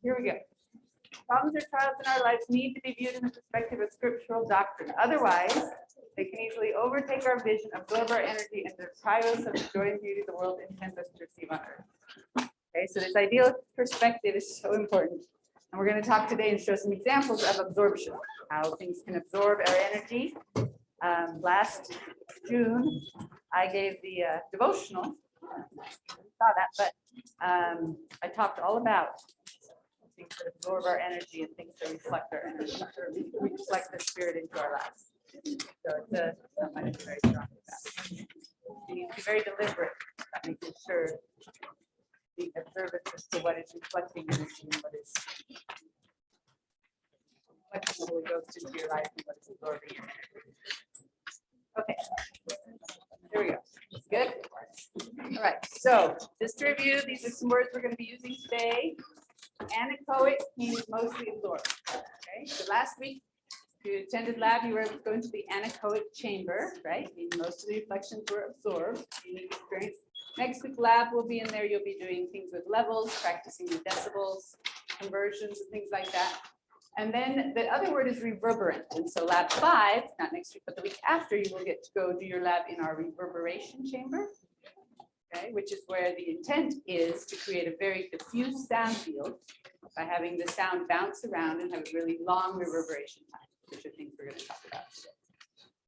Here we go. Problems or trials in our lives need to be viewed in the perspective of scriptural doctrine. Otherwise, they can easily overtake our vision, absorb our energy, and deprive us of the joy and beauty the world intends us to receive on earth. Okay, so this ideal perspective is so important. And we're going to talk today and show some examples of absorption, how things can absorb our energy. Last June, I gave the devotional. Saw that, but I talked all about things that absorb our energy and things that reflect our energy, or reflect the spirit into our lives. So it's something I'm very strong about. You need to be very deliberate about making sure the observant as to what is reflecting energy and what is reflecting the Holy Ghost into your life and what is absorbing your energy. Okay, here we go. Good. All right, so just to review, these are some words we're going to be using today. Anechoic means mostly absorbed. Okay, so last week, if you attended lab, you were going to the anechoic chamber, right? Meaning most of the reflections were absorbed. Unique experience. Next week, lab will be in there. You'll be doing things with levels, practicing the decibels, conversions, and things like that. And then the other word is reverberant. And so lab 5, not next week, but the week after, you will get to go do your lab in our reverberation chamber. Okay, which is where the intent is to create a very diffuse sound field by having the sound bounce around and have a really long reverberation time, which are things we're going to talk about today.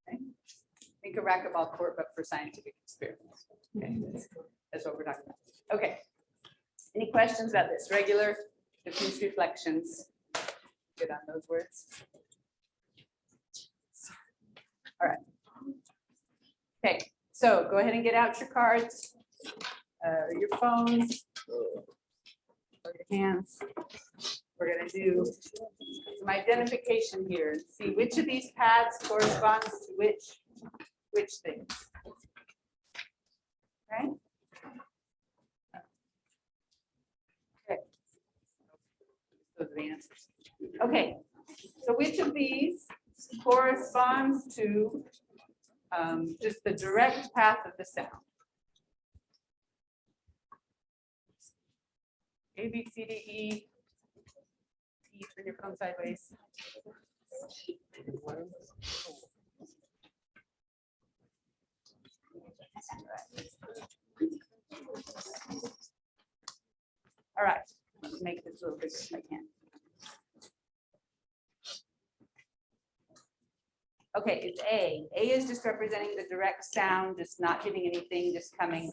Okay? Think of racquetball court, but for scientific experiments. Okay, that's what we're talking about. Okay, any questions about this? Regular, diffuse reflections. Good on those words. All right. Okay, so go ahead and get out your cards. Your phones, or your hands. We're going to do some identification here and see which of these paths corresponds to which things. Okay. Okay. Those are the answers. Okay. So which of these corresponds to just the direct path of the sound? A, B, C, D, E. E, turn your phone sideways. All right, let's make this a little bigger if I can. Okay, it's A. A is just representing the direct sound, just not hitting anything, just coming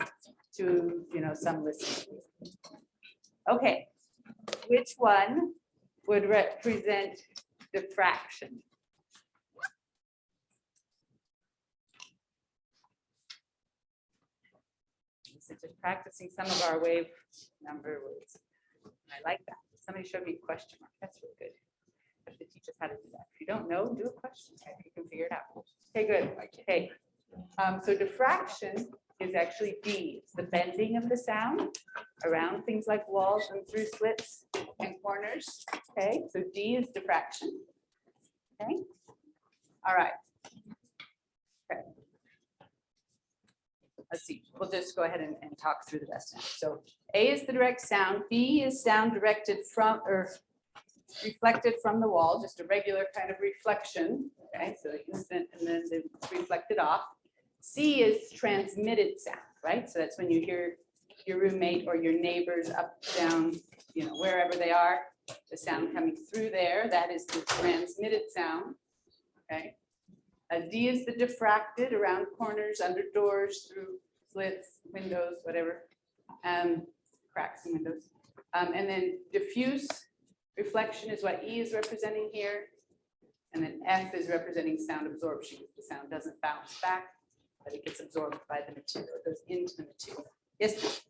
to, some listening. Okay, which one would represent diffraction? This is just practicing some of our wave number words. I like that. Somebody showed me a question mark. That's really good. I have to teach us how to do that. If you don't know, do a question. Okay, you can figure it out. Okay, good. Okay. So diffraction is actually D. It's the bending of the sound around things like walls and through slits and corners. Okay, so D is diffraction. Okay. All right. Okay. Let's see. We'll just go ahead and talk through the rest now. So A is the direct sound. B is sound directed from or reflected from the wall, just a regular kind of reflection. Okay, so instant and then it's reflected off. C is transmitted sound, right? So that's when you hear your roommate or your neighbors up, down, wherever they are, the sound coming through there. That is the transmitted sound. Okay. D is the diffracted around corners, under doors, through slits, windows, whatever, cracks in windows. And then diffuse reflection is what E is representing here. And then F is representing sound absorption. The sound doesn't bounce back, but it gets absorbed by the material. It goes into the material. Yes.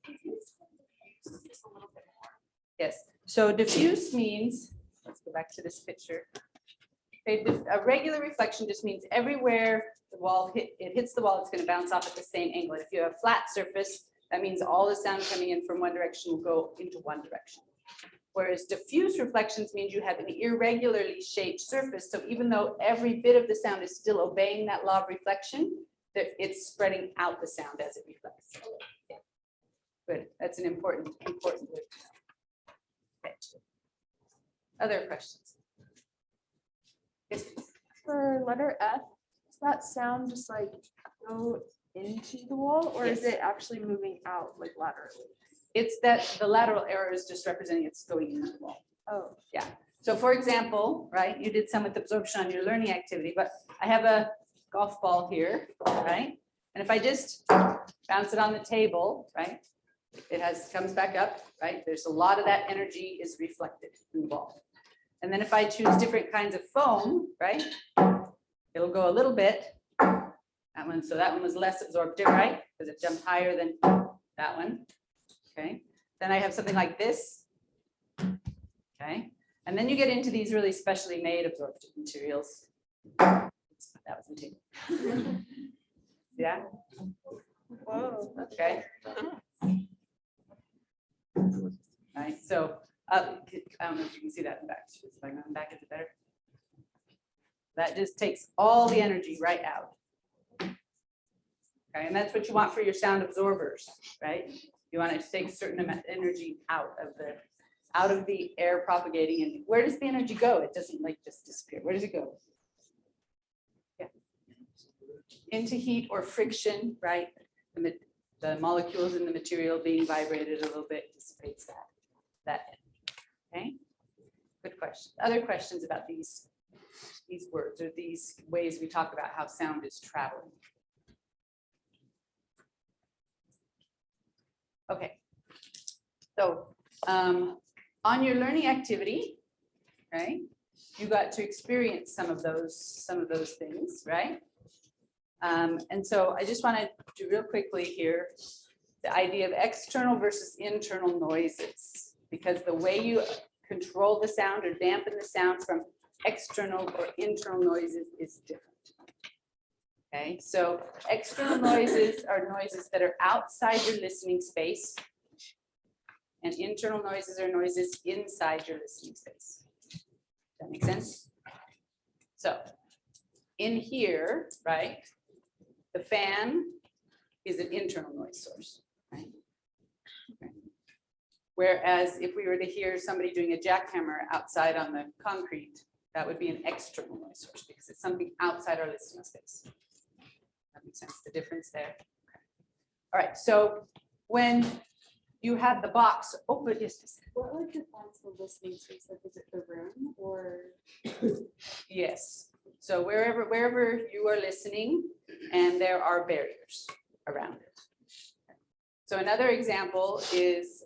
Yes. So diffuse means, let's go back to this picture. Okay, a regular reflection just means everywhere the wall hits the wall, it's going to bounce off at the same angle. If you have a flat surface, that means all the sound coming in from one direction will go into one direction. Whereas diffuse reflections means you have an irregularly shaped surface. So even though every bit of the sound is still obeying that law of reflection, it's spreading out the sound as it reflects. Yeah. Good. That's an important word. Okay. Other questions? Yes, please. For letter F, does that sound just like go into the wall, or is Yes. it actually moving out like laterally? It's that the lateral arrow is just representing it's going into the wall. Oh, So for example, right, you did some with absorption on your learning activity, but I have a golf ball here, right? And if I just bounce it on the table, right, it comes back up, right? There's a lot of that energy is reflected in the ball. And then if I choose different kinds of foam, right, it'll go a little bit. So that one was less absorptive, right? Because it jumped higher than that one. Okay. Then I have something like this. Okay. And then you get into these really specially made absorptive materials. That was the table. Yeah. whoa. Okay. Right. So I don't know if you can see that in the back. If I go in back, is it better? That just takes all the energy right out. Okay, and that's what you want for your sound absorbers, right? You want to take a certain amount of energy out of the air propagating. And where does the energy go? It doesn't like just disappear. Where does it go? Yeah. Into heat or friction, right? The molecules in the material being vibrated a little bit dissipates that energy. Okay. Good question. Other questions about these words or these ways we talk about how sound is traveling? Okay, so on your learning activity, right, you got to experience some of those things, right? And so I just want to do real quickly here the idea of external versus internal noises, because the way you control the sound or dampen the sound from external or internal noises is different. Okay, so external noises are noises that are outside your listening space, and internal noises are noises inside your listening space. Does that make sense? So in here, right, the fan is an internal noise source, right? Okay. Whereas if we were to hear somebody doing a jackhammer outside on the concrete, that would be an external noise source because it's something outside our listening space. That makes sense, the difference there. Okay. All right, so when you had the box open, yes. What like defines the listening space? Like, is it the room or? Yes, so wherever you are listening and there are barriers around it. So another example is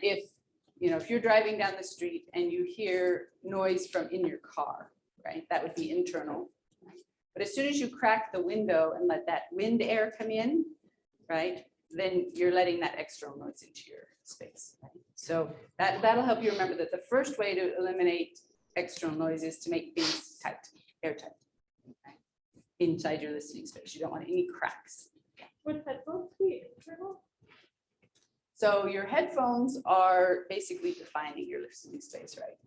if you're driving down the street and you hear noise from in your car, right? That would be internal. But as soon as you crack the window and let that wind air come in, right, then you're letting that external noise into your space. Right? So that'll help you remember that the first way to eliminate external noise is to make things tight, airtight, right? Inside your listening space. You don't want any cracks. Would headphones be internal? So your headphones are basically defining your listening space, right?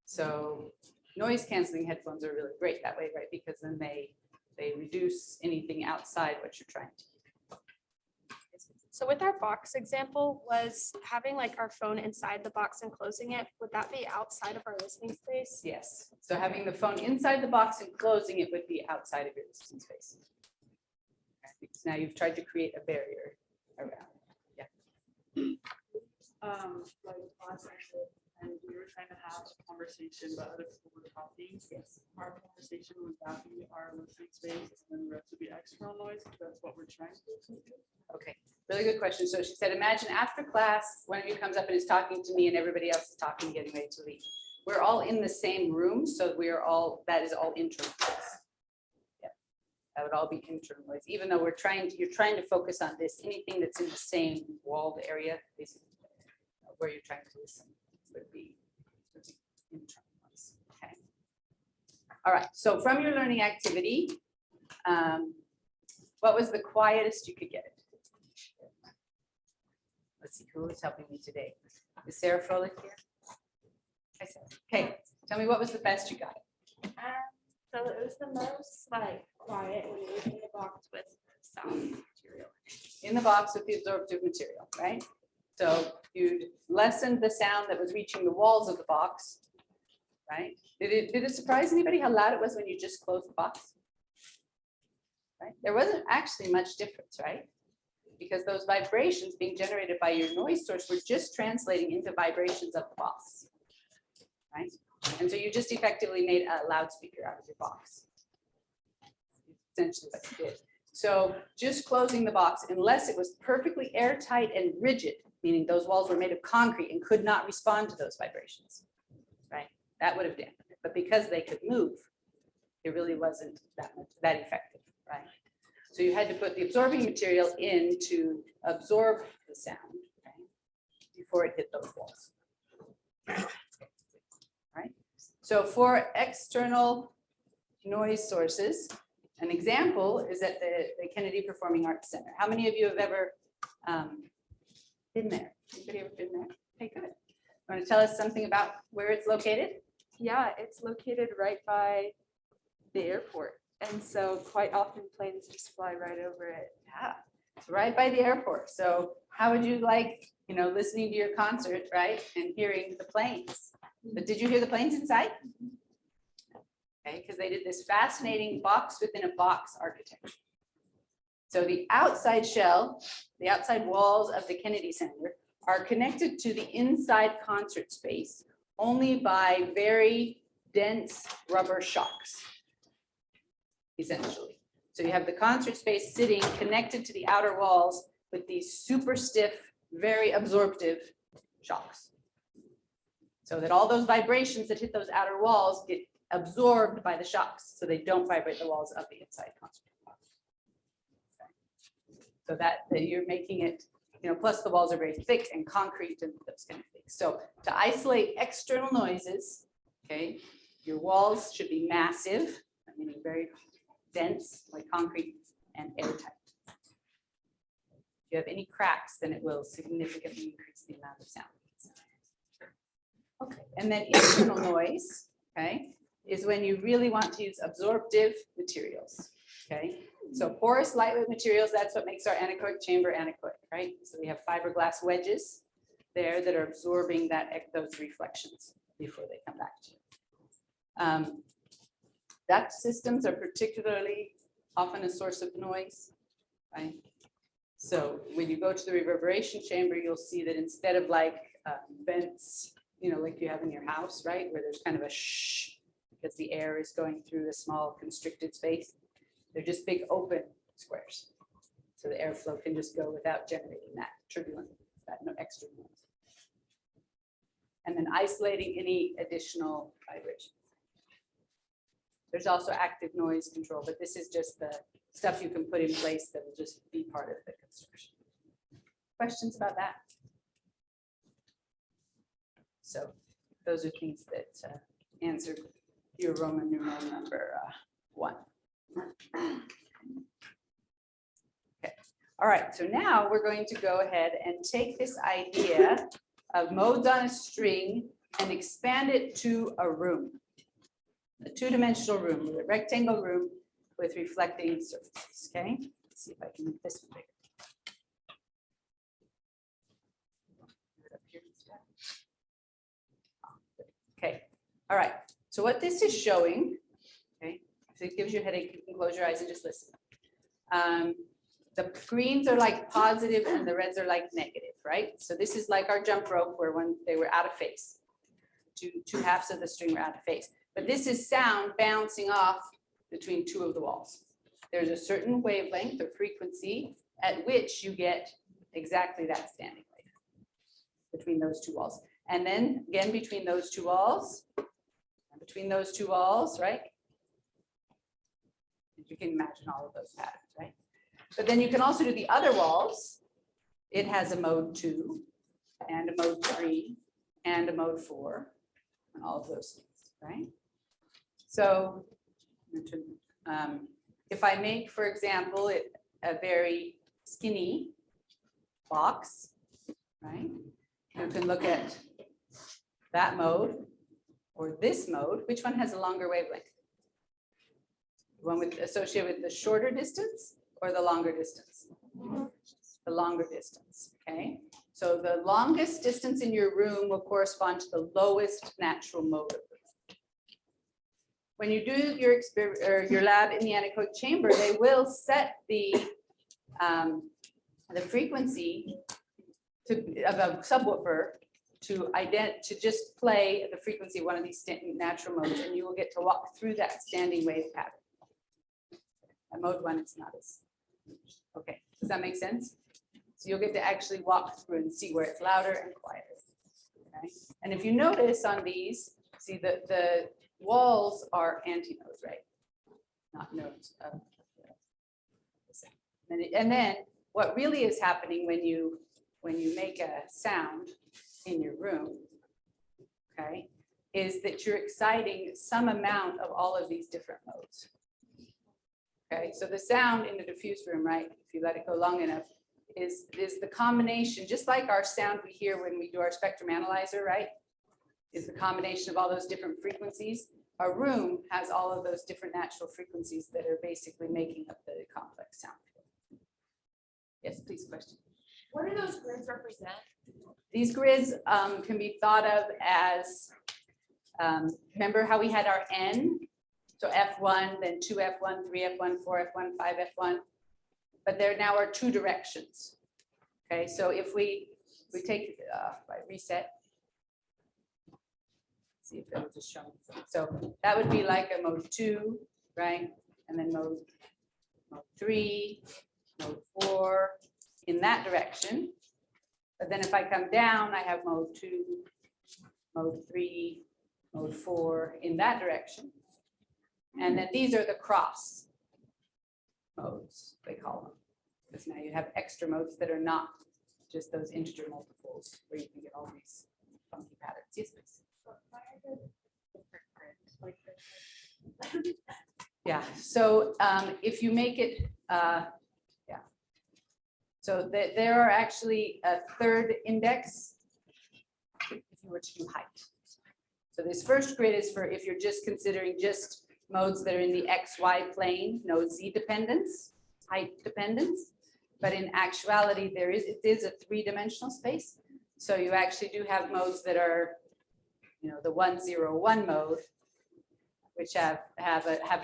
So noise canceling headphones are really great that way, right? Because then they reduce anything outside what you're trying to keep. So with our box example, was having like our phone inside the box and closing it, would that be outside of our listening space? Yes. So having the phone inside the box and closing it would be outside of your listening space. Because now you've tried to create a barrier around it. Like last session, and we were trying to have a conversation, but other people were talking. Yes. Our conversation would that be our listening space, and then the rest would be external noise. That's what we're trying to do. Okay, really good question. So she said, imagine after class, one of you comes up and is talking to me and everybody else is talking, getting ready to leave. We're all in the same room, so that is all internal noise. Yeah, that would all be internal noise, even though you're trying to focus on this, anything that's in the same walled area, basically, where you're trying to listen would be internal noise. Okay. All right, so from your learning activity, what was the quietest you could get it? Let's see, who is helping me today? Is Sarah Froelich here? Hi, Sarah. Okay, tell me what was the best you got? So it was the most like quiet when you were in the box with sound material. In the box with the absorptive material, right? So you'd lessened the sound that was reaching the walls of the box, right? Did it surprise anybody how loud it was when you just closed the box? Right? There wasn't actually much difference, right? Because those vibrations being generated by your noise source were just translating into vibrations of the box, right? And so you just effectively made a loudspeaker out of your box. Essentially what you did. So just closing the box, unless it was perfectly airtight and rigid, meaning those walls were made of concrete and could not respond to those vibrations, right? That would have dampened it. But because they could move, it really wasn't that effective, right? So you had to put the absorbing material in to absorb the sound, okay, before it hit those walls. Right? So for external noise sources, an example is at the Kennedy Performing Arts Center. How many of you have ever been there? Anybody ever been there? Okay, good. Want to tell us something about where it's located? Yeah, it's located right by the airport. And so quite often planes just fly right over it. Yeah, it's right by the airport. So how would you like, listening to your concert, right, and hearing the planes? But did you hear the planes inside? Okay, because they did this fascinating box within a box architecture. So the outside shell, the outside walls of the Kennedy Center are connected to the inside concert space only by very dense rubber shocks, essentially. So you have the concert space sitting connected to the outer walls with these super stiff, very absorptive shocks. So that all those vibrations that hit those outer walls get absorbed by the shocks, so they don't vibrate the walls of the inside concert. So that you're making it, plus the walls are very thick and concrete and those kind of things. So to isolate external noises, okay, your walls should be massive, meaning very dense, like concrete, and airtight. If you have any cracks, then it will significantly increase the amount of sound. Okay, and then internal noise, okay, is when you really want to use absorptive materials, okay? So porous, lightweight materials, that's what makes our anechoic chamber anechoic, right? So we have fiberglass wedges there that are absorbing those reflections before they come back to you. Duct systems are particularly often a source of noise, right? So when you go to the reverberation chamber, you'll see that instead of like vents, like you have in your house, right, where there's kind of a shh, because the air is going through a small constricted space, they're just big open squares. So the airflow can just go without generating that turbulence, that no extra noise. And then isolating any additional vibration. There's also active noise control, but this is just the stuff you can put in place that will just be part of the construction. Questions about that? So those are things that answer your Roman numeral number 1. Okay. All right, so now we're going to go ahead and take this idea of modes on a string and expand it to a room. A two-dimensional room, a rectangle room with reflecting surfaces, okay? Let's see if I can make this one bigger. Okay, all right. So what this is showing, okay, if it gives you a headache, you can close your eyes and just listen. The greens are like positive and the reds are like negative, right? So this is like our jump rope where when they were out of phase. Two halves of the string were out of phase. But this is sound bouncing off between two of the walls. There's a certain wavelength or frequency at which you get exactly that standing wave between those two walls. And then again, between those two walls, and between those two walls, right? You can imagine all of those patterns, right? But then you can also do the other walls. It has a mode 2 and a mode 3 and a mode 4 and all of those things, right? So if I make, for example, a very skinny box, right? You can look at that mode or this mode. Which one has a longer wavelength? The one associated with the shorter distance or the longer distance? The longer distance, okay? So the longest distance in your room will correspond to the lowest natural mode of the room. When you do your lab in the anechoic chamber, they will set the frequency of a subwoofer to just play the frequency of one of these natural modes, and you will get to walk through that standing wave pattern. At mode 1, it's not as, okay, does that make sense? So you'll get to actually walk through and see where it's louder and quieter. Okay? And if you notice on these, see that the walls are antinodes, right? Not nodes of the sound. And then what really is happening when you make a sound in your room, okay, is that you're exciting some amount of all of these different modes. Okay, so the sound in the diffuse room, right, if you let it go long enough, is the combination, just like our sound we hear when we do our spectrum analyzer, right, is the combination of all those different frequencies. Our room has all of those different natural frequencies that are basically making up the complex sound field. Yes, please, question. What do those grids represent? These grids can be thought of as, remember how we had our N? So F1, then 2F1, 3F1, 4F1, 5F1, but there now are 2 directions. Okay, so if we take, reset, see if that will just show me. So that would be like a mode 2, right? And then mode 3, mode 4 in that direction. But then if I come down, I have mode 2, mode 3, mode 4 in that direction. And then these are the cross modes, they call them. Because now you have extra modes that are not just those integer multiples where you can get all these funky patterns. Yes, please. Yeah, so if you make it, so there are actually a third index if you were to do height. So this first grid is for if you're just considering just modes that are in the XY plane, no Z dependence, height dependence. But in actuality, it is a 3-dimensional space. So you actually do have modes that are, the 1, 0, 1 mode, which have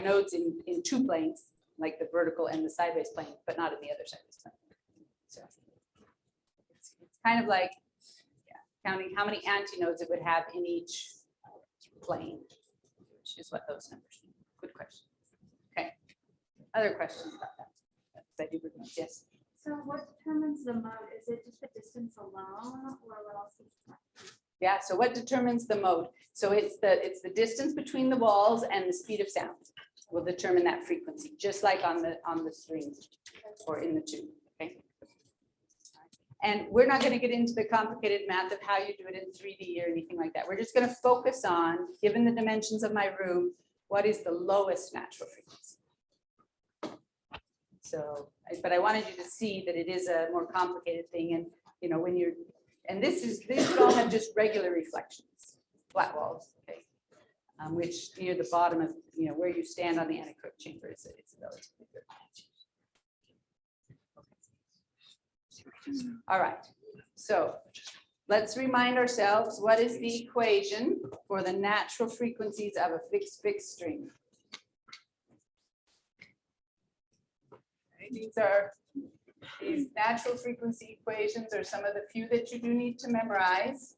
nodes in 2 planes, like the vertical and the sideways plane, but not in the other sideways plane. So it's kind of like counting how many antinodes it would have in each plane, which is what those numbers mean. Good question. Okay. Other questions about that? Yes. So what determines the mode? Is it just the distance alone or what else? Yeah, so what determines the mode? So it's the distance between the walls and the speed of sound will determine that frequency, just like on the string or in the tube. Okay. And we're not going to get into the complicated math of how you do it in 3D or anything like that. We're just going to focus on, given the dimensions of my room, what is the lowest natural frequency. So, but I wanted you to see that it is a more complicated thing. And, when you're, and these would all have just regular reflections, flat walls, okay? Which near the bottom of, where you stand on the anechoic chamber it's relatively good. All right, so let's remind ourselves, what is the equation for the natural frequencies of a fixed string? Okay, these natural frequency equations are some of the few that you do need to memorize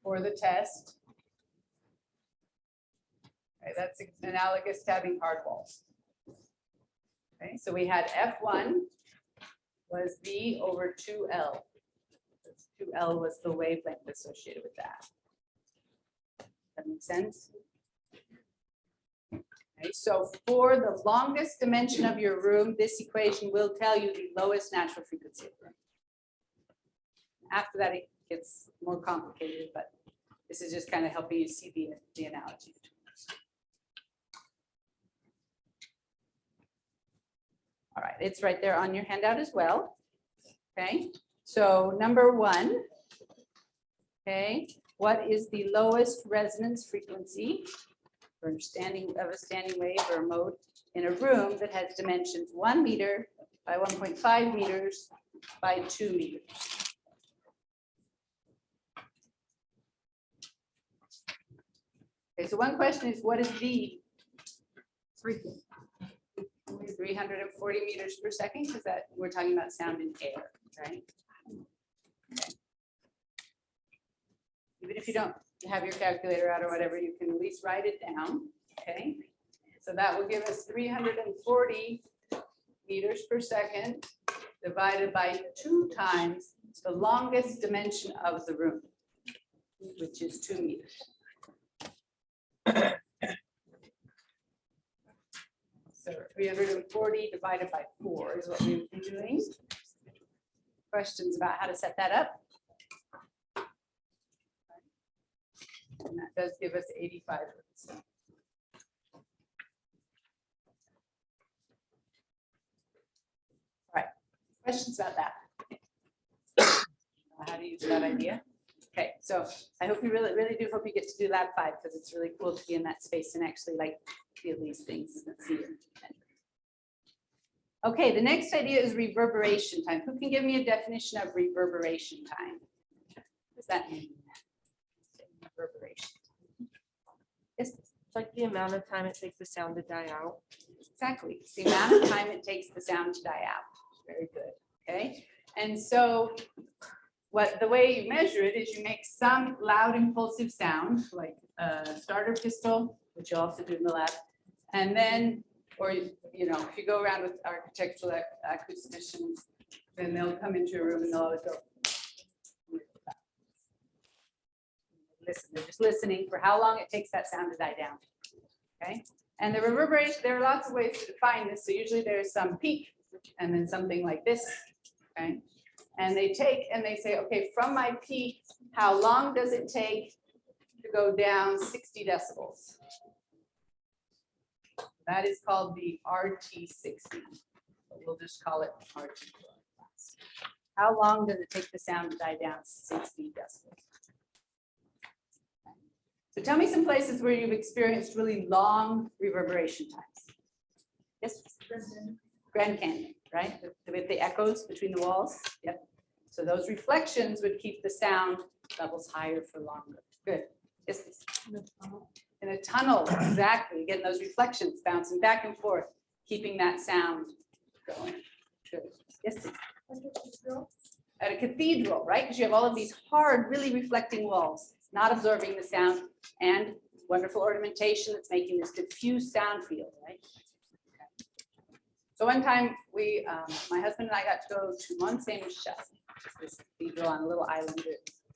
for the test. Okay, that's analogous to having hard walls. Okay, so we had F1 was V over 2L. 2L was the wavelength associated with that. That makes sense? Okay, so for the longest dimension of your room, this equation will tell you the lowest natural frequency of the room. After that, it gets more complicated, but this is just kind of helping you see the analogy. All right, it's right there on your handout as well. Okay, so number 1, okay, what is the lowest resonance frequency for a standing wave or a mode in a room that has dimensions 1 meter by 1.5 meters by 2 meters? Okay, so one question is, what is V? 340 meters per second, because that, we're talking about sound in air, right? Okay. Even if you don't have your calculator out or whatever, you can at least write it down, okay? So that will give us 340 meters per second divided by 2 times the longest dimension of the room, which is 2 meters. So 340 divided by 4 is what we would be doing. Questions about how to set that up? And that does give us 85 hertz. All right, questions about that? How to use that idea? Okay, so I hope you really do hope you get to do lab 5 because it's really cool to be in that space and actually like feel these things and see them. Okay, the next idea is reverberation time. Who can give me a definition of reverberation time? What does that mean? Reverberation. Yes, It's like the amount of time it takes the sound to die out. exactly. It's the amount of time it takes the sound to die out. Very good. Okay, and so the way you measure it is you make some loud impulsive sound, like a starter pistol, which you also do in the lab, and then, or you know, if you go around with architectural acousticians, then they'll come into your room and they'll always go. Listen, they're just listening for how long it takes that sound to die down. Okay, and the reverberation, there are lots of ways to define this. So usually there's some peak and then something like this. Okay, and they take and they say, okay, from my peak, how long does it take to go down 60 decibels? That is called the RT60. We'll just call it RT. How long does it take the sound to die down 60 decibels? So tell me some places where you've experienced really long reverberation times. Yes? Grand Canyon, right? With the echoes between the walls. Yep. So those reflections would keep the sound levels higher for longer. Good. Yes, please. In a tunnel, exactly. Getting those reflections bouncing back and forth, keeping that sound going. Good. Yes, please. At a cathedral, right? Because you have all of these hard, really reflecting walls, not absorbing the sound, and wonderful ornamentation that's making this diffuse sound field, right? Okay. So one time we, my husband and I got to go to Mont Saint-Michel, this cathedral on a little island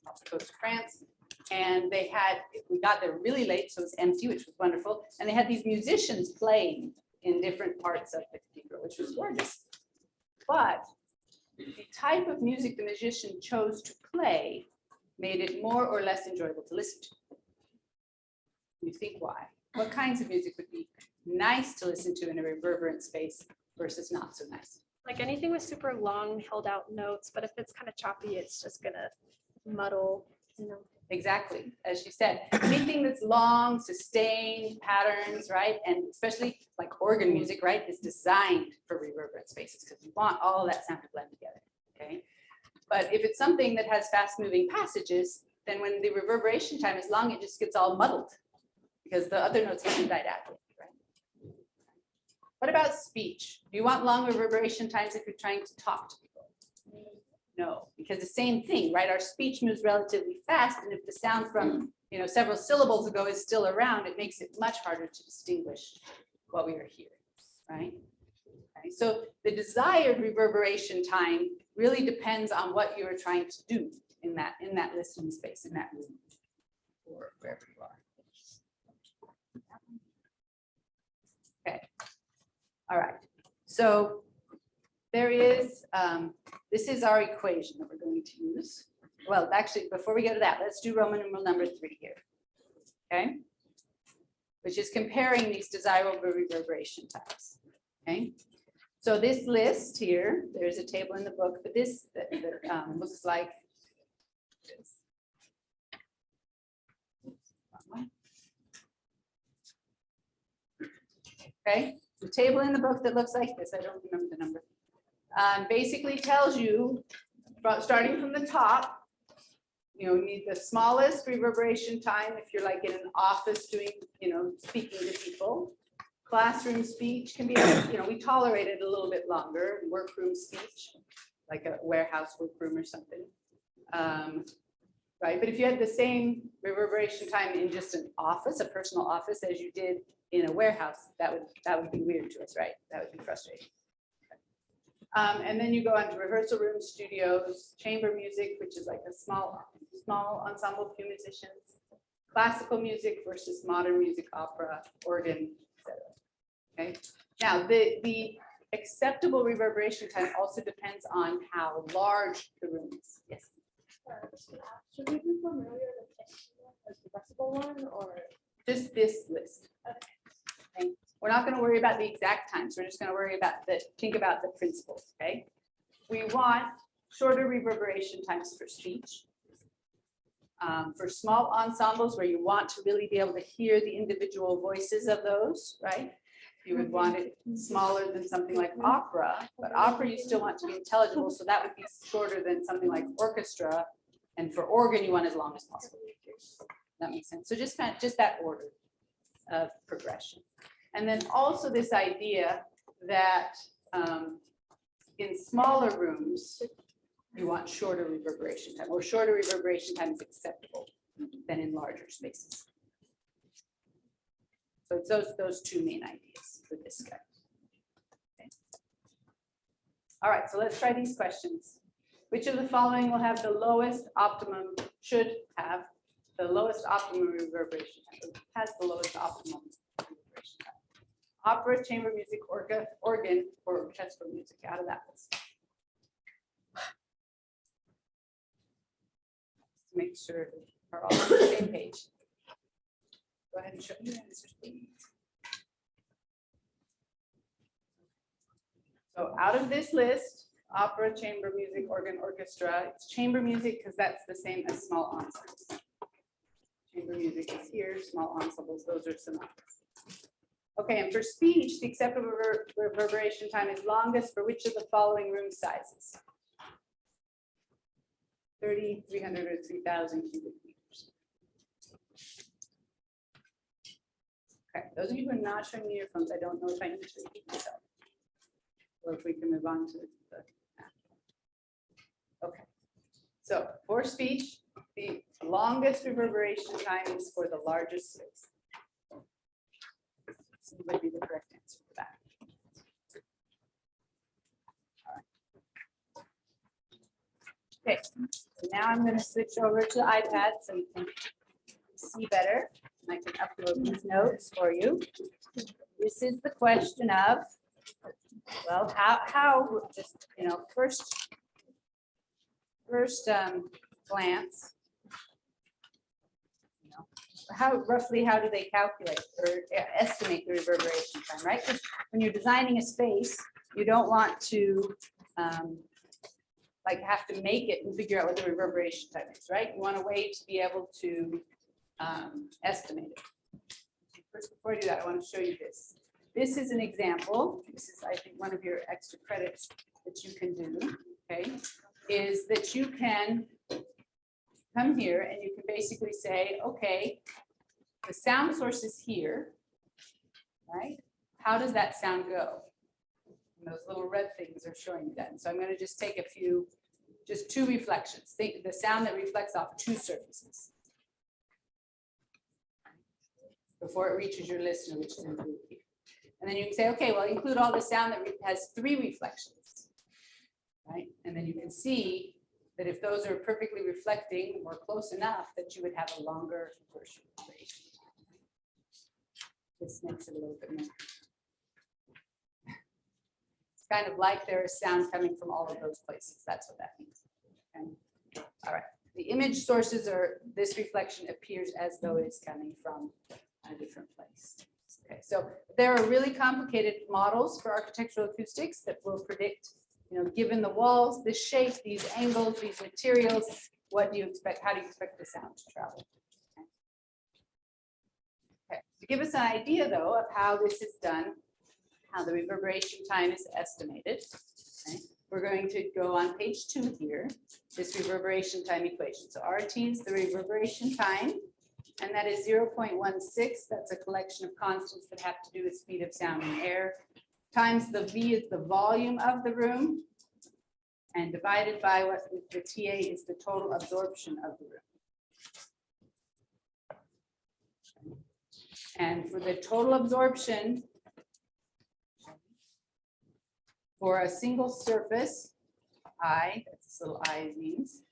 off the coast of France. And they had, we got there really late, so it was empty, which was wonderful. And they had these musicians playing in different parts of the cathedral, which was gorgeous. But the type of music the musician chose to play made it more or less enjoyable to listen to. You think why? What kinds of music would be nice to listen to in a reverberant space versus not so nice? Like anything with super long held out notes, but if it's kind of choppy, it's just gonna muddle, you know. Exactly, as you said, anything that's long, sustained patterns, right? And especially like organ music, right, is designed for reverberant spaces because you want all of that sound to blend together, okay? But if it's something that has fast moving passages, then when the reverberation time is long, it just gets all muddled because the other notes haven't died out, right? What about speech? Do you want long reverberation times if you're trying to talk to people? No, because the same thing, right? Our speech moves relatively fast, and if the sound from, you know, several syllables ago is still around, it makes it much harder to distinguish what we are hearing, right? Okay, so the desired reverberation time really depends on what you are trying to do in that listening space, in that room, or wherever you are. Okay, all right. So there is, this is our equation that we're going to use. Well, actually, before we go to that, let's do Roman numeral number 3 here, okay? Which is comparing these desirable reverberation times, okay? So this list here, there's a table in the book, but this looks like this. Okay, the table in the book that looks like this, I don't remember the number. Basically tells you, starting from the top, you need the smallest reverberation time if you're like in an office doing, speaking to people. Classroom speech can be, we tolerate it a little bit longer. Workroom speech, like a warehouse workroom or something. Right, but if you had the same reverberation time in just an office, a personal office, as you did in a warehouse, that would be weird to us, right? That would be frustrating. And then you go on to rehearsal rooms, studios, chamber music, which is like a small ensemble of few musicians, classical music versus modern music, opera, organ, etc. Okay. Now the acceptable reverberation time also depends on how large the room is. Yes. Should we be familiar with the decibel one or? Just this list. Okay. We're not going to worry about the exact times. We're just going to worry about think about the principles. Okay. We want shorter reverberation times for speech. For small ensembles where you want to really be able to hear the individual voices of those, right? You would want it smaller than something like opera, but opera you still want to be intelligible, so that would be shorter than something like orchestra. And for organ, you want as long as possible. That makes sense. So just that order of progression. And then also this idea that in smaller rooms, you want shorter reverberation time, or shorter reverberation time is acceptable than in larger spaces. So it's those two main ideas for this guy. Okay. All right, so let's try these questions. Which of the following will have the lowest optimum, should have the lowest optimum reverberation time, has the lowest optimum reverberation time? Opera, chamber music, organ, or orchestral music, out of that list. Make sure we're all on the same page. Go ahead and show me the answers, please. So out of this list, opera, chamber music, organ, orchestra, it's chamber music because that's the same as small ensembles. Chamber music is here, small ensembles, those are synonymous. Okay, and for speech, the acceptable reverberation time is longest for which of the following room sizes? 30, 300, or 3,000 cubic meters. Okay, those of you who are not showing me your phones, I don't know if I need to repeat myself, or if we can move on to the. Okay, so for speech, the longest reverberation time is for the largest space. This would be the correct answer for that. All right. Okay, so now I'm going to switch over to the iPad so you can see better. And I can upload these notes for you. This is the question of, well, how just, first glance, how do they calculate or estimate the reverberation time, right? Because when you're designing a space, you don't want to have to make it and figure out what the reverberation time is, right? You want a way to be able to estimate it. First, before I do that, I want to show you this. This is an example. This is, I think, one of your extra credits that you can do, okay, is that you can come here and you can basically say, okay, the sound source is here, right? How does that sound go? And those little red things are showing you that. And so I'm going to just take just two reflections. Think the sound that reflects off two surfaces before it reaches your listener, which is included here. And then you can say, okay, well, include all the sound that has three reflections, right? And then you can see that if those are perfectly reflecting or close enough, that you would have a longer version. This makes it a little bit more. It's kind of like there is sound coming from all of those places. That's what that means. Okay. All right. The image sources are, this reflection appears as though it's coming from a different place. Okay, so there are really complicated models for architectural acoustics that will predict, given the walls, this shape, these angles, these materials, what do you expect? How do you expect the sound to travel? Okay, to give us an idea though of how this is done, how the reverberation time is estimated. Okay. we're going to go on page 2 here, this reverberation time equation. So RT is the reverberation time, and that is 0.16. That's a collection of constants that have to do with speed of sound in air, times the V is the volume of the room, and divided by what the TA is the total absorption of the room. And for the total absorption for a single surface, I, that's this little I means.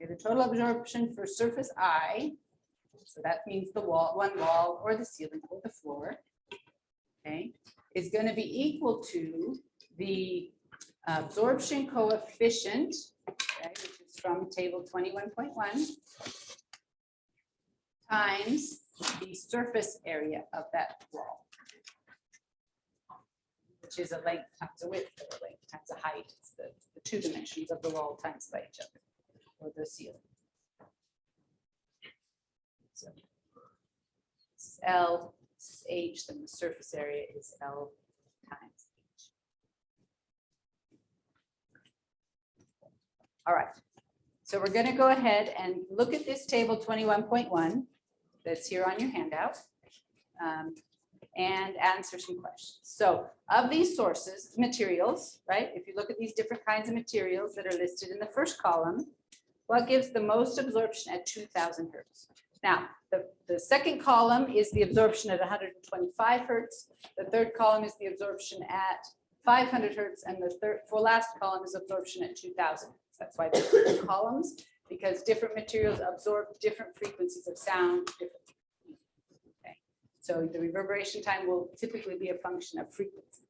Okay, the total absorption for surface I, so that means the wall, one wall or the ceiling or the floor, okay, is going to be equal to the absorption coefficient, okay, which is from table 21.1, times the surface area of that wall, which is a length times a width, or a length times a height. It's the two dimensions of the wall times by each other, or the ceiling. So this is L, this is H, then the surface area is L times H. All right, so we're going to go ahead and look at this table 21.1 that's here on your handout, and answer some questions. So of these sources, materials, right? If you look at these different kinds of materials that are listed in the first column, what gives the most absorption at 2000 hertz? Now, the second column is the absorption at 125 hertz. The third column is the absorption at 500 hertz, and the last column is absorption at 2000 hertz. That's why they're different columns, because different materials absorb different frequencies of sound differently. Okay, so the reverberation time will typically be a function of frequency.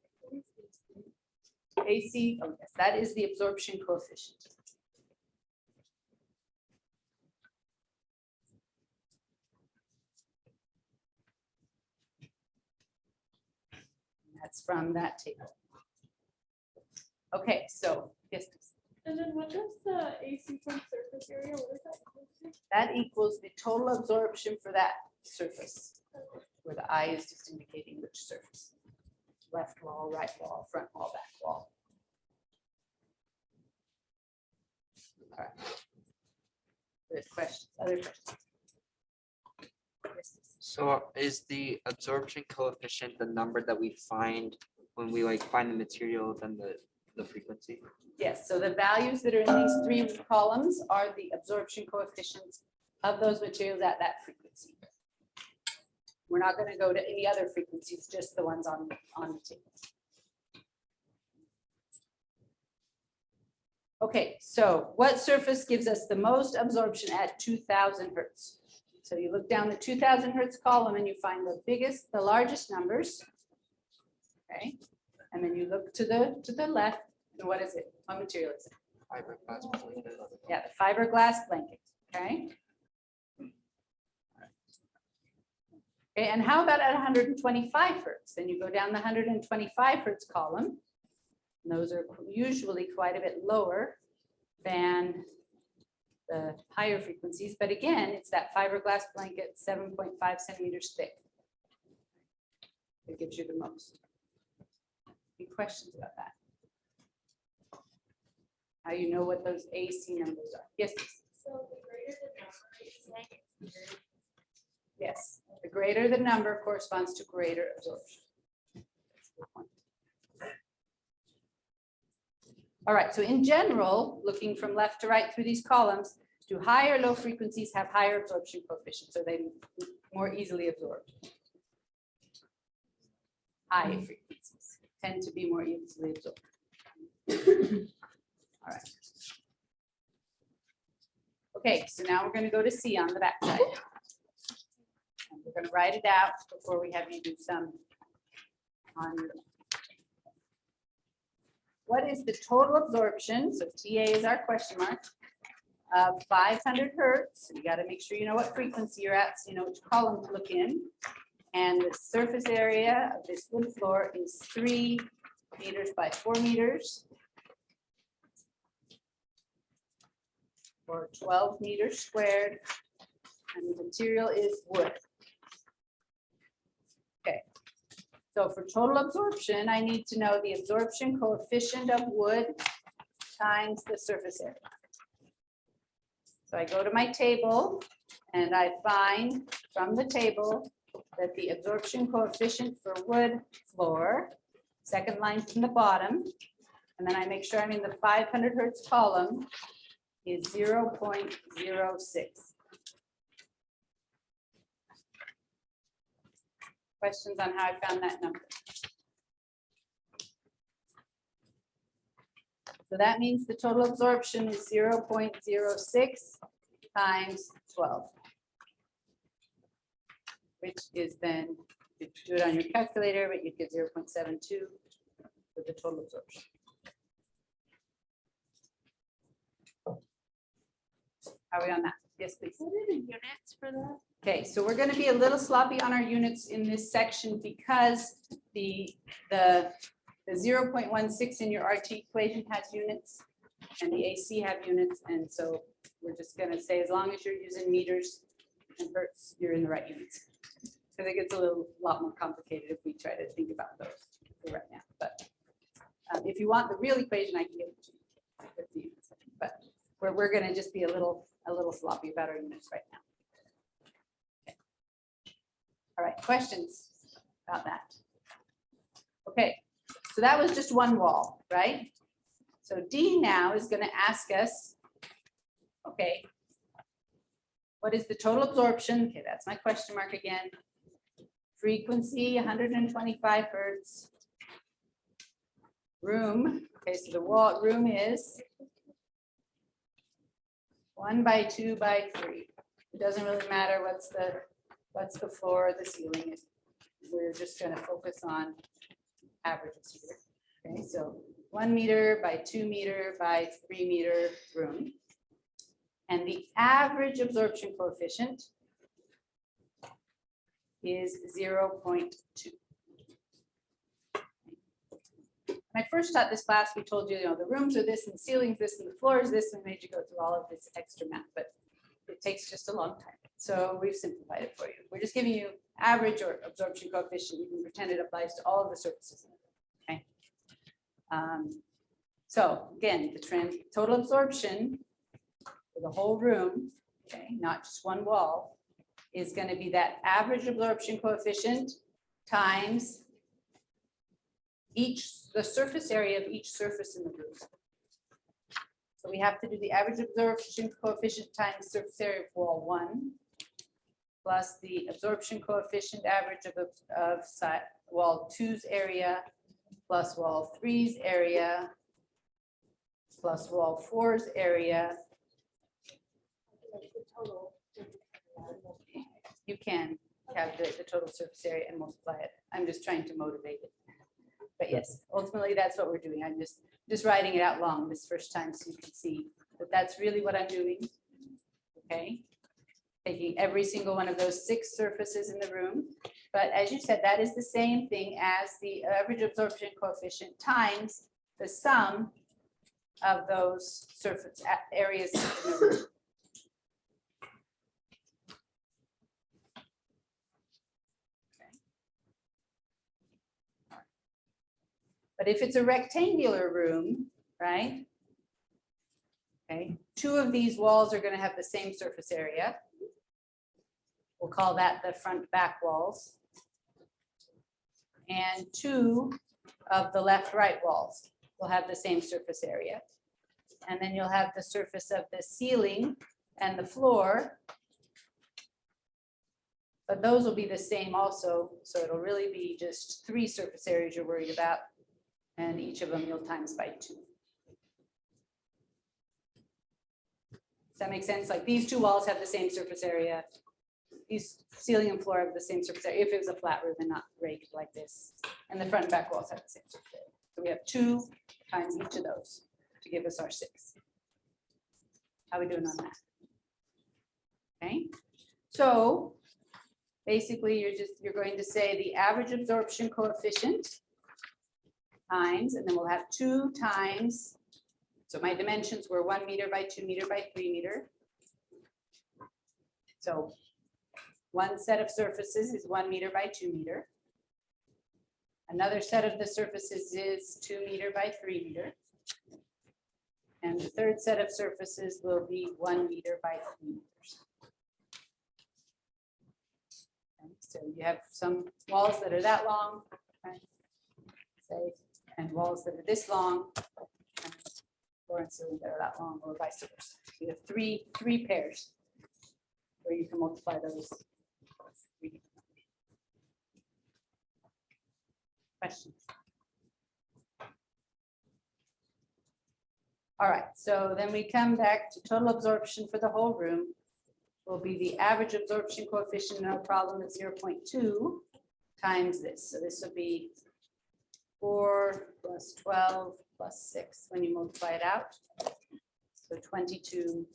AC, oh yes, that is the absorption coefficient. That's from that table. Okay, so yes. And then what does the AC from surface area, what is that equal to? That equals the total absorption for that surface, where the I is just indicating which surface. Left wall, right wall, front wall, back wall. All right. Good questions, other questions? Yes, please. So is the absorption coefficient the number that we find when we like find the material then the frequency? Yes, so the values that are in these three columns are the absorption coefficients of those materials at that frequency. We're not going to go to any other frequencies, just the ones on the table. Okay, so what surface gives us the most absorption at 2000 hertz? So you look down the 2000 hertz column and you find the largest numbers. Okay, and then you look to the left. And what is it? What material is it? Fiberglass blanket. Yeah, the fiberglass blanket. Okay. Okay, and how about at 125 hertz? Then you go down the 125 hertz column. And those are usually quite a bit lower than the higher frequencies. But again, it's that fiberglass blanket, 7.5 centimeters thick. It gives you the most. Any questions about that? How you know what those AC numbers are? Yes. So the greater the number, it's like Yes, the greater the number corresponds to greater absorption. That's the point. All right, so in general, looking from left to right through these columns, do high or low frequencies have higher absorption coefficients? Are they more easily absorbed? High frequencies tend to be more easily absorbed. All right. Okay, so now we're going to go to C on the back side. And we're going to write it out before we have you do some on your own. What is the total absorption? So TA is our question mark of 500 hertz. So you got to make sure you know what frequency you're at, so you know which column to look in. And the surface area of this wood floor is 3 meters by 4 meters. Or 12 meters squared. And the material is wood. Okay. So for total absorption, I need to know the absorption coefficient of wood times the surface area. So I go to my table and I find from the table that the absorption coefficient for wood floor, second line from the bottom, and then I make sure I'm in the 500 hertz column, is 0.06. Questions on how I found that number? So that means the total absorption is 0.06 times 12. Which is then, you do it on your calculator, but you get 0.72 for the total absorption. Are we on that? Yes, please. What are the units for that? Okay, so we're going to be a little sloppy on our units in this section because the 0.16 in your RT equation has units and the AC have units. And so we're just going to say, as long as you're using meters and hertz, you're in the right units. Because it gets a lot more complicated if we try to think about those for right now. But if you want the real equation, I can give it to you. with the units. But we're going to just be a little sloppy about our units right now. Okay. All right, questions about that? Okay, so that was just one wall, right? So D now is going to ask us, okay, what is the total absorption? Okay, that's my question mark again. Frequency 125 hertz. Room, okay, so the wall room is 1 by 2 by 3. It doesn't really matter what's the floor or the ceiling. We're just going to focus on averages here. Okay, so 1 meter by 2 meter by 3 meter room. And the average absorption coefficient is 0.2. When I first taught this class, we told you, the rooms are this and the ceilings this and the floor is this, and we made you go through all of this extra math, but it takes just a long time. So we've simplified it for you. We're just giving you average or absorption coefficient. You can pretend it applies to all of the surfaces. Okay. So again, the trend total absorption for the whole room, okay, not just one wall, is going to be that average absorption coefficient times the surface area of each surface in the room. So we have to do the average absorption coefficient times surface area of wall 1 plus the absorption coefficient average of wall 2's area plus wall 3's area plus wall 4's area. You can calculate the total surface area and multiply it. I'm just trying to motivate it. But yes, ultimately, that's what we're doing. I'm just writing it out long this first time so you can see that that's really what I'm doing. Okay. Taking every single one of those 6 surfaces in the room. But as you said, that is the same thing as the average absorption coefficient times the sum of those surface areas in the room. But if it's a rectangular room, right? Okay, 2 of these walls are going to have the same surface area. We'll call that the front back walls. And 2 of the left-right walls will have the same surface area. And then you'll have the surface of the ceiling and the floor. But those will be the same also. So it'll really be just 3 surface areas you're worried about. And each of them you'll times by 2. Does that make sense? Like these 2 walls have the same surface area. These ceiling and floor have the same surface area if it was a flat roof and not raked like this. And the front and back walls have the same surface area. So we have 2 times each of those to give us our 6. How are we doing on that? Okay. So basically you're going to say the average absorption coefficient times, and then we'll have 2 times. So my dimensions were 1 meter by 2 meter by 3 meter. So one set of surfaces is 1 meter by 2 meter. Another set of the surfaces is 2 meter by 3 meter. And the third set of surfaces will be 1 meter by 3 meters. Okay, so you have some walls that are that long, okay, say, and walls that are this long, and floor and ceiling that are that long, or vice versa. You have three pairs where you can multiply those. Questions? All right, so then we come back to total absorption for the whole room will be the average absorption coefficient, no problem, at 0.2 times this. So this will be 4 plus 12 plus 6 when you multiply it out. So 22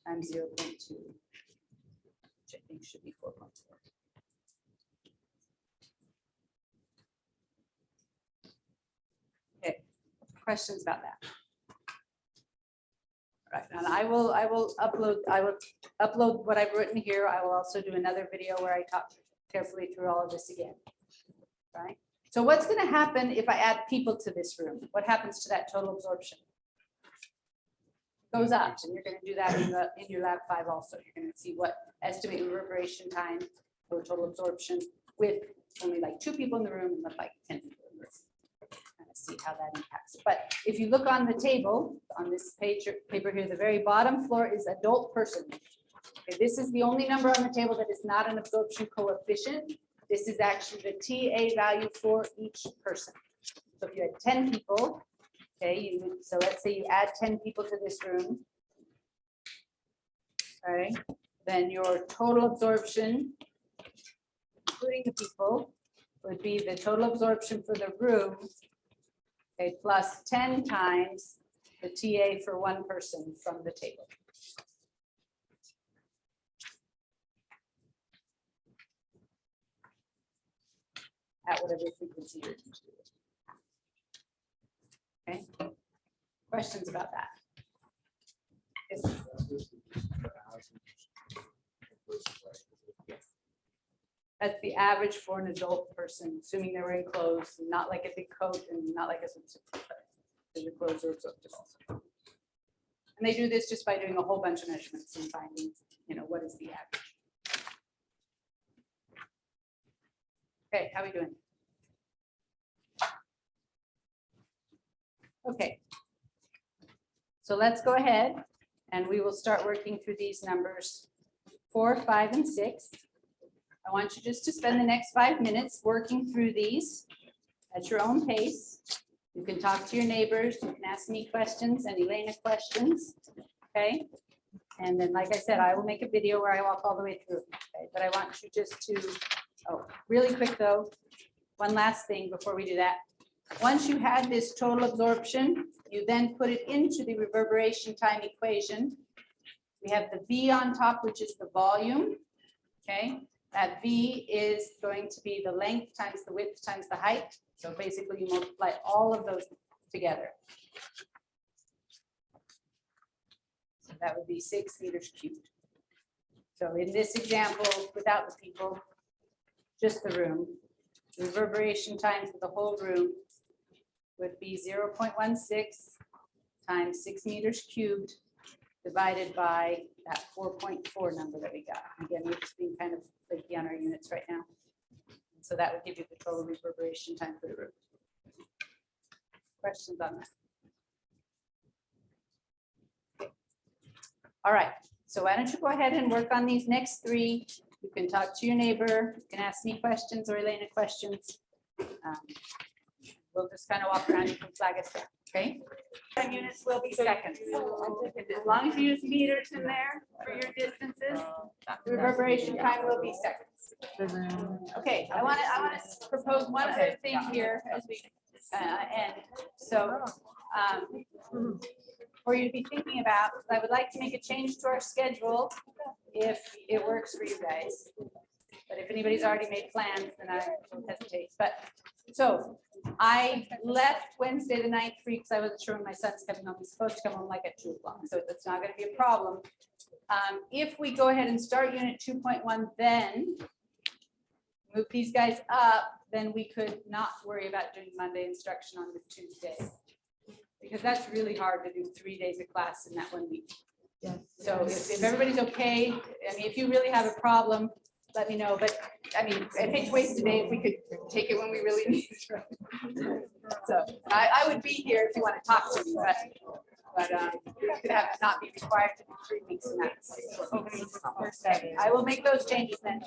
times 0.2, which I think should be 4.4. Okay, questions about that? Right, and I will upload what I've written here. I will also do another video where I talk carefully through all of this again. Right? So what's going to happen if I add people to this room? What happens to that total absorption? Goes up, and you're going to do that in your lab 5 also. You're going to see what estimate reverberation time for total absorption with only like 2 people in the room and with like 10 people in the room. Kind of see how that impacts it. But if you look on the table, on this paper here, the very bottom floor is adult person. Okay, this is the only number on the table that is not an absorption coefficient. This is actually the TA value for each person. So if you had 10 people, okay, so let's say you add 10 people to this room. All right, then your total absorption, including the people, would be the total absorption for the room, okay, plus 10 times the TA for one person from the table. At whatever frequency you're using. Okay, questions about that? Yes. That's the average for an adult person, assuming they're wearing clothes, not like a big coat and not like a swimsuit. Your clothes are absorbed also. And they do this just by doing a whole bunch of measurements and finding, what is the average. Okay, how are we doing? Okay. So let's go ahead and we will start working through these numbers 4, 5, and 6. I want you just to spend the next 5 minutes working through these at your own pace. You can talk to your neighbors, you can ask me questions and Elena questions, okay? And then, like I said, I will make a video where I walk all the way through, okay? But I want you just to, really quick though, one last thing before we do that. Once you had this total absorption, you then put it into the reverberation time equation. We have the V on top, which is the volume, okay? That V is going to be the length times the width times the height. So basically you multiply all of those together. So that would be 6 meters cubed. So in this example, without the people, just the room, reverberation time for the whole room would be 0.16 times 6 meters cubed divided by that 4.4 number that we got. Again, we're just being kind of flaky on our units right now. So that would give you the total reverberation time for the room. Questions on that? Okay. All right, so why don't you go ahead and work on these next 3. You can talk to your neighbor, you can ask me questions or Elena questions. We'll just kind of walk around, you can flag us down, okay? Time units will be seconds. As long as you use meters in there for your distances, the reverberation time will be seconds. Okay, I want to propose one other thing here as we end. So for you to be thinking about, I would like to make a change to our schedule if it works for you guys. But if anybody's already made plans, then I don't hesitate. But so I left Wednesday the 9th free because I wasn't sure when my son's coming home. He's supposed to come home like at 2 o'clock, so that's not going to be a problem. If we go ahead and start unit 2.1, then move these guys up, then we could not worry about doing Monday instruction on the Tuesday. Because that's really hard to do 3 days of class in that 1 week. So if everybody's okay, I mean, if you really have a problem, let me know, but I mean, I'd hate to waste a day if we could take it when we really need it. So I would be here if you want to talk to me, but you could have it not be required to do 3 weeks in that. I will make those changes then.